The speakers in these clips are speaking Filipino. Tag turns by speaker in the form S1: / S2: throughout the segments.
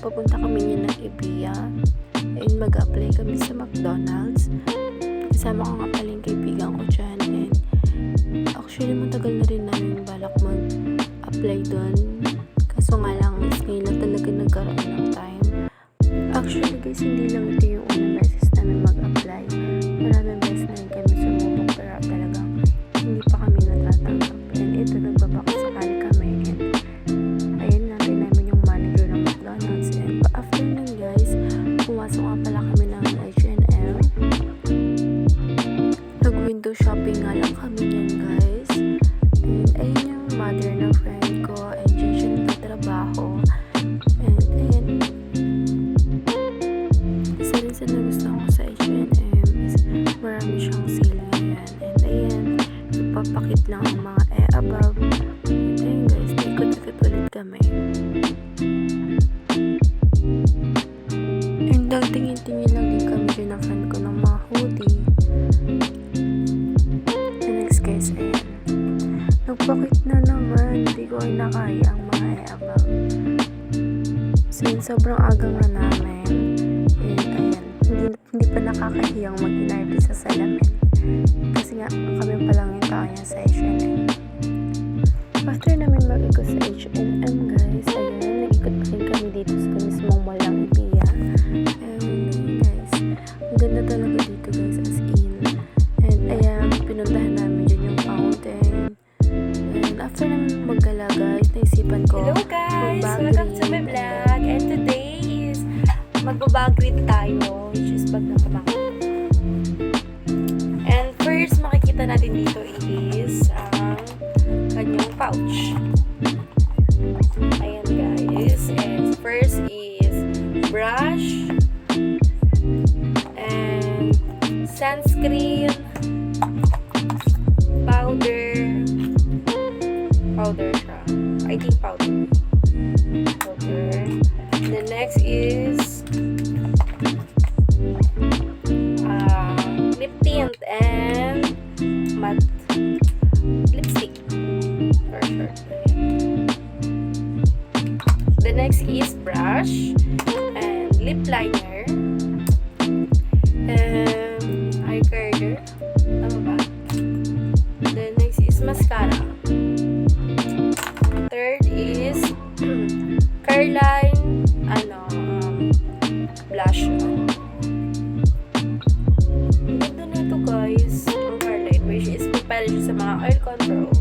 S1: papunta kami niya ng Ibiya. And mag-apply kami sa McDonald's. Kasama ko nga pala yung kaibigan ko dyan. And actually, matagal na rin namin balak mag-apply doon. Kaso nga lang, ngayon lang talaga nagkaroon ng time. Actually guys, hindi lang ito yung unang beses namin mag-apply. Maraming beses na rin kami sumubok pero talagang hindi pa kami natatanggap. And ito, nagbabakasakali kami. And ayun, natin namin yung manager ng McDonald's. And after nun guys, pumasok nga pala kami ng H&M. Nag-window shopping nga lang kami yan guys. And ayun yung mother ng friend ko. And dyan siya nagtatrabaho. And ayun, isa rin sa nagustuhan ko sa H&M is marami siyang sale ngayon. And ayan, ipapakit lang ang mga above. And ayun guys, ikot-ikot ulit kami. And nagtingin-tingin lang din kami dyan ng friend ko ng mga hoodie. And next guys, ayan. Nagpakit na naman. Hindi ko ay nakaya ang mga above. So yun, sobrang aga nga namin. And ayan, hindi pa nakakahiyang mag-inarvy sa salamin. Kasi nga, kami pa lang yung tao niya sa H&M. After namin mag-ikot sa H&M guys, ayan, nag-ikot pa rin kami dito sa mismong mall ng Ibiya. And guys, ang ganda talaga dito guys, as in. And ayan, pinuntahan namin dyan yung fountain. And after namin maggala guys, naisipan ko,
S2: Hello guys! Welcome to my vlog! And today is magbabag read tayo, which is bag ng pamangkin. And first, makikita natin dito is ang kanyang pouch. Ayan guys. And first is brush and sunscreen, powder siya. I think powder. The next is lip tint and matte lipstick. The next is brush and lip liner and eye curler. Tama ba? The next is mascara. Third is Careline blush. Ganda na ito guys, ang Careline, which is prepared siya sa mga oil control.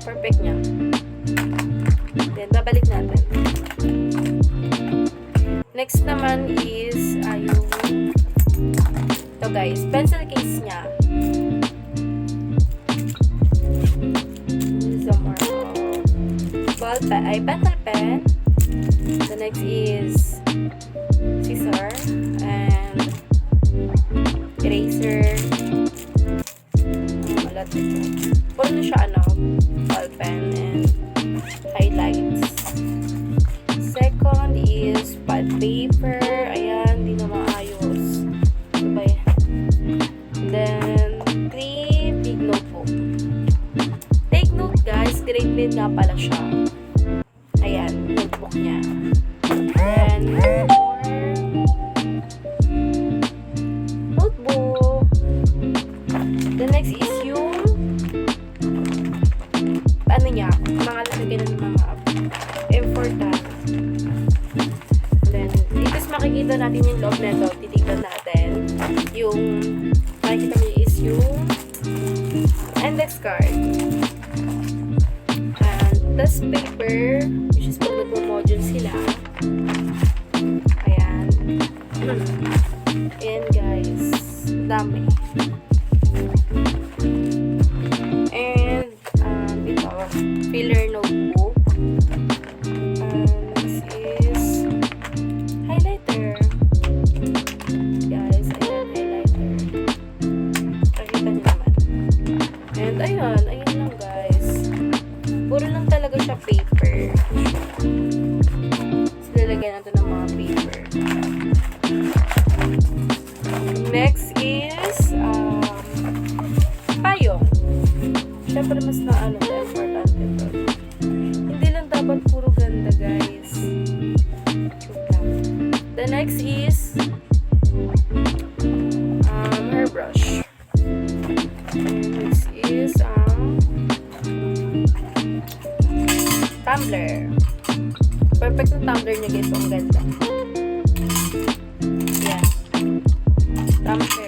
S2: Perfect niya. Then babalik natin. Next naman is yung ito guys, pencil case niya. This is a more ball pen, pencil pen. The next is scissor and eraser. Puro na siya ball pen and highlights. Second is pad paper. Ayan, di na maayos. Diba yan? Then 3 big notebook. Take note guys, grade din nga pala siya. Ayan, notebook niya. Then more notebook. The next is yung ano niya, mga lalagyan ng mga important. Then dito makikita natin yung loob nito. Titignan natin yung makikita niyo is yung index card and test paper, which is pag nagmo-module sila. Ayan. Ayan guys, dami. And ito, filler notebook. This is highlighter. Guys, ayan, highlighter. Pakita niyo naman. And ayun lang guys. Puro lang talaga siya paper. Silalagyan natin ng mga paper. Next is payong. Siyempre mas na importante to. Hindi lang dapat puro ganda guys. thumbnail.